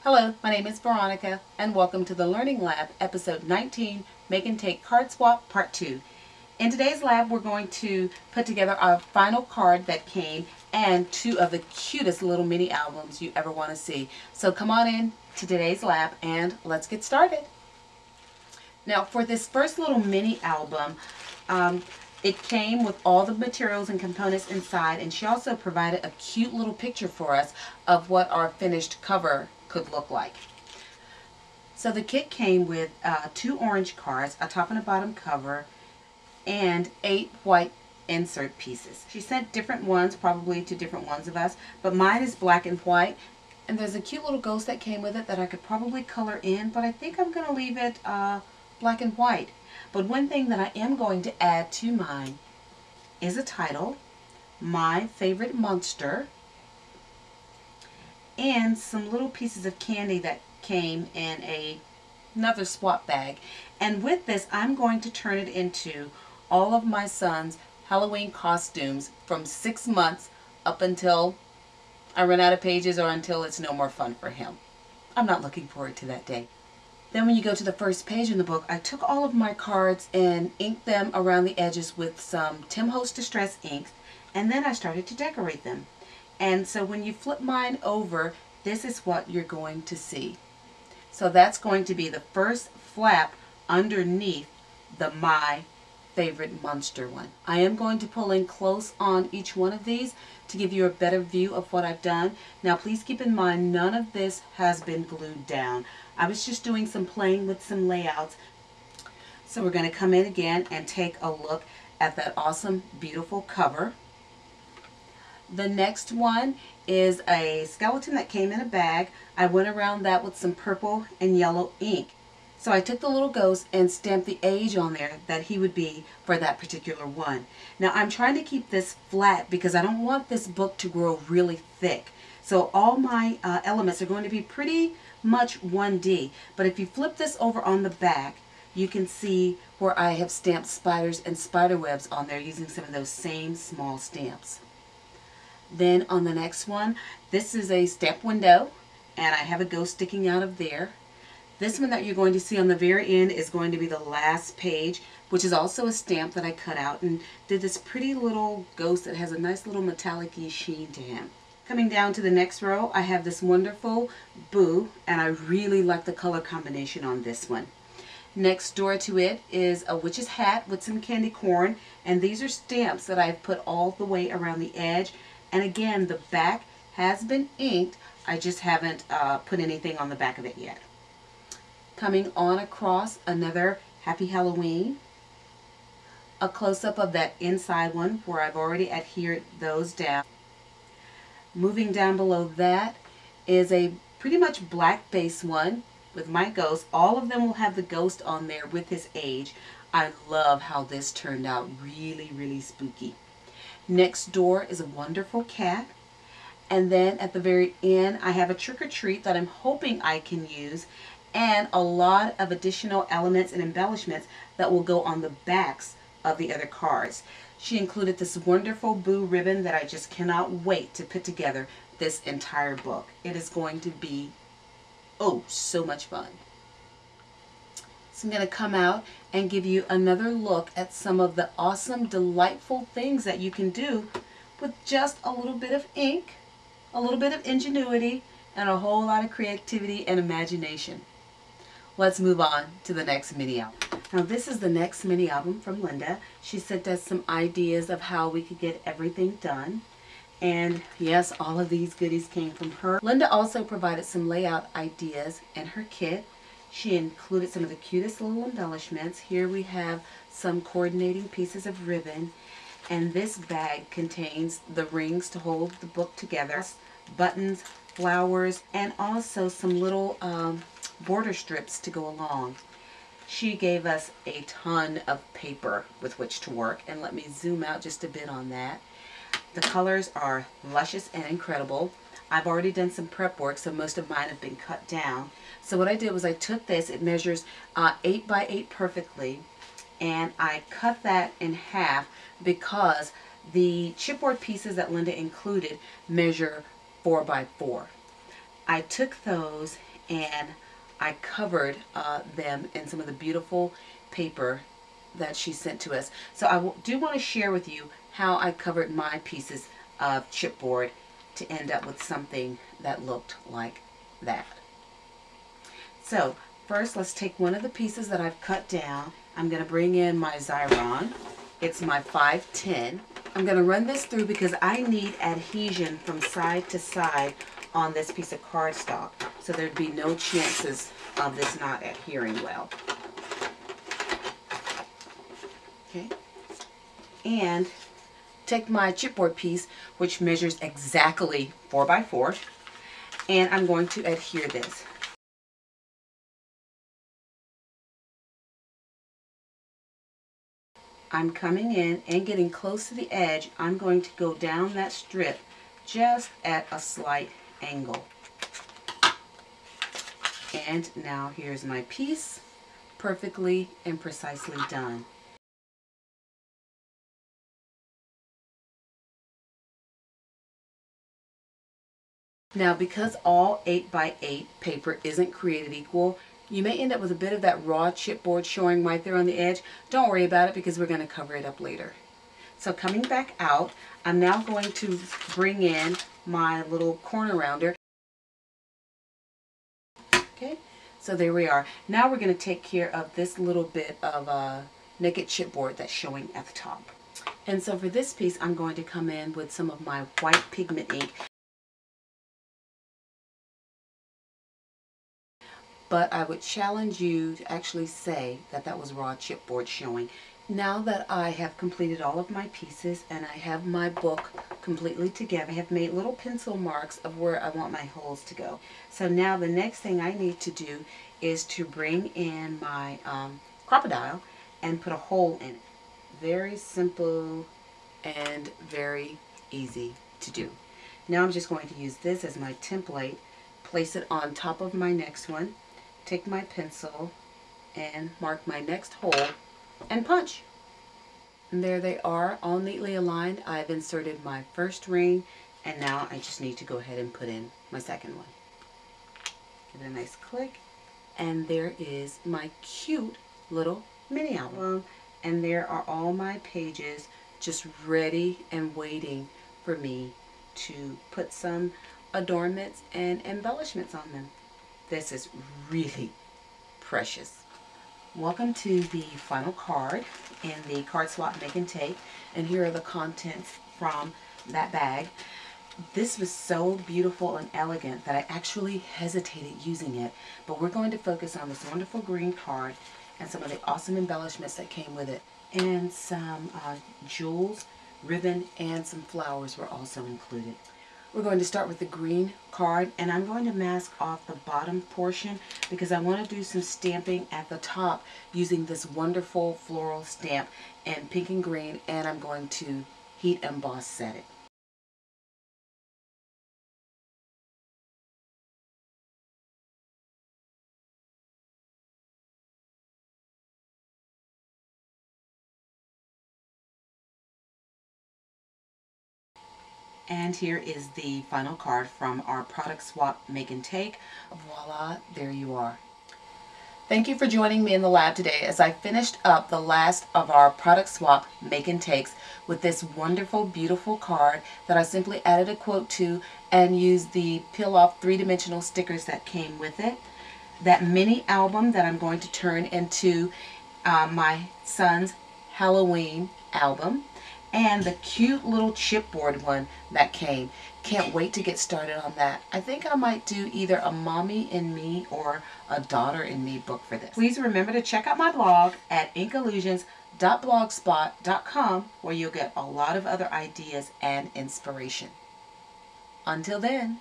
Hello, my name is Veronica, and welcome to the Learning Lab, episode 19, Make and Take Card Swap, part 2. In today's lab, we're going to put together our final card that came and two of the cutest little mini albums you ever want to see. So come on in to today's lab and let's get started. Now for this first little mini album, it came with all the materials and components inside, and she also provided a cute little picture for us of what our finished cover could look like. So the kit came with 2 orange cards, a top and a bottom cover, and 8 white insert pieces. She sent different ones, probably to different ones of us, but mine is black and white. And there's a cute little ghost that came with it that I could probably color in, but I think I'm going to leave it black and white. But one thing that I am going to add to mine is a title, My Favorite Monster, and some little pieces of candy that came in another swap bag. And with this, I'm going to turn it into all of my son's Halloween costumes from 6 months up until I run out of pages or until it's no more fun for him. I'm not looking forward to that day. Then when you go to the first page in the book, I took all of my cards and inked them around the edges with some Tim Holtz Distress inks, and then I started to decorate them. And so when you flip mine over, this is what you're going to see. So that's going to be the first flap underneath the My Favorite Monster one. I am going to pull in close on each one of these to give you a better view of what I've done. Now please keep in mind, none of this has been glued down. I was just doing some playing with some layouts. So we're going to come in again and take a look at that awesome, beautiful cover. The next one is a skeleton that came in a bag. I went around that with some purple and yellow ink. So I took the little ghost and stamped the age on there that he would be for that particular one. Now I'm trying to keep this flat because I don't want this book to grow really thick. So all my elements are going to be pretty much 1D. But if you flip this over on the back, you can see where I have stamped spiders and spider webs on there using some of those same small stamps. Then on the next one, this is a stamp window, and I have a ghost sticking out of there. This one that you're going to see on the very end is going to be the last page, which is also a stamp that I cut out and did this pretty little ghost that has a nice little metallic-y sheen to him. Coming down to the next row, I have this wonderful Boo, and I really like the color combination on this one. Next door to it is a witch's hat with some candy corn, and these are stamps that I've put all the way around the edge. And again, the back has been inked. I just haven't put anything on the back of it yet. Coming on across, another Happy Halloween. A close-up of that inside one where I've already adhered those down. Moving down below that is a pretty much black base one with my ghost. All of them will have the ghost on there with his age. I love how this turned out. Really, really spooky. Next door is a wonderful cat. And then at the very end, I have a trick or treat that I'm hoping I can use, and a lot of additional elements and embellishments that will go on the backs of the other cards. She included this wonderful Boo ribbon that I just cannot wait to put together this entire book. It is going to be, oh, so much fun. So I'm going to come out and give you another look at some of the awesome, delightful things that you can do with just a little bit of ink, a little bit of ingenuity, and a whole lot of creativity and imagination. Let's move on to the next mini album. Now this is the next mini album from Linda. She sent us some ideas of how we could get everything done. And yes, all of these goodies came from her. Linda also provided some layout ideas in her kit. She included some of the cutest little embellishments. Here we have some coordinating pieces of ribbon. And this bag contains the rings to hold the book together, buttons, flowers, and also some little border strips to go along. She gave us a ton of paper with which to work, and let me zoom out just a bit on that. The colors are luscious and incredible. I've already done some prep work, so most of mine have been cut down. So what I did was I took this, it measures 8 by 8 perfectly, and I cut that in half because the chipboard pieces that Linda included measure 4 by 4. I took those and I covered them in some of the beautiful paper that she sent to us. So I do want to share with you how I covered my pieces of chipboard to end up with something that looked like that. So first, let's take one of the pieces that I've cut down. I'm going to bring in my Xyron. It's my 510. I'm going to run this through because I need adhesion from side to side on this piece of cardstock, so there'd be no chances of this not adhering well. Okay, and take my chipboard piece, which measures exactly 4 by 4, and I'm going to adhere this. I'm coming in and getting close to the edge. I'm going to go down that strip just at a slight angle. And now here's my piece, perfectly and precisely done. Now, because all 8 by 8 paper isn't created equal, you may end up with a bit of that raw chipboard showing right there on the edge. Don't worry about it because we're going to cover it up later. So coming back out, I'm now going to bring in my little corner rounder. Okay, so there we are. Now we're going to take care of this little bit of naked chipboard that's showing at the top. And so for this piece, I'm going to come in with some of my white pigment ink. But I would challenge you to actually say that that was raw chipboard showing. Now that I have completed all of my pieces and I have my book completely together, I have made little pencil marks of where I want my holes to go. So now the next thing I need to do is to bring in my Crop-A-Dile and put a hole in it. Very simple and very easy to do. Now I'm just going to use this as my template, place it on top of my next one, take my pencil and mark my next hole and punch. And there they are, all neatly aligned. I've inserted my first ring and now I just need to go ahead and put in my second one. Give it a nice click, and there is my cute little mini album. And there are all my pages just ready and waiting for me to put some adornments and embellishments on them. This is really precious. Welcome to the final card in the Card Swap Make and Take, and here are the contents from that bag. This was so beautiful and elegant that I actually hesitated using it, but we're going to focus on this wonderful green card and some of the awesome embellishments that came with it, and some jewels, ribbon, and some flowers were also included. We're going to start with the green card, and I'm going to mask off the bottom portion because I want to do some stamping at the top using this wonderful floral stamp in pink and green, and I'm going to heat emboss set it. And here is the final card from our Product Swap Make and Take. Voila, there you are. Thank you for joining me in the lab today as I finished up the last of our Product Swap Make and Takes with this wonderful, beautiful card that I simply added a quote to and used the peel-off three-dimensional stickers that came with it. That mini album that I'm going to turn into my son's Halloween album, and the cute little chipboard one that came. Can't wait to get started on that. I think I might do either a Mommy and Me or a Daughter and Me book for this. Please remember to check out my blog at inkallusions.blogspot.com where you'll get a lot of other ideas and inspiration. Until then.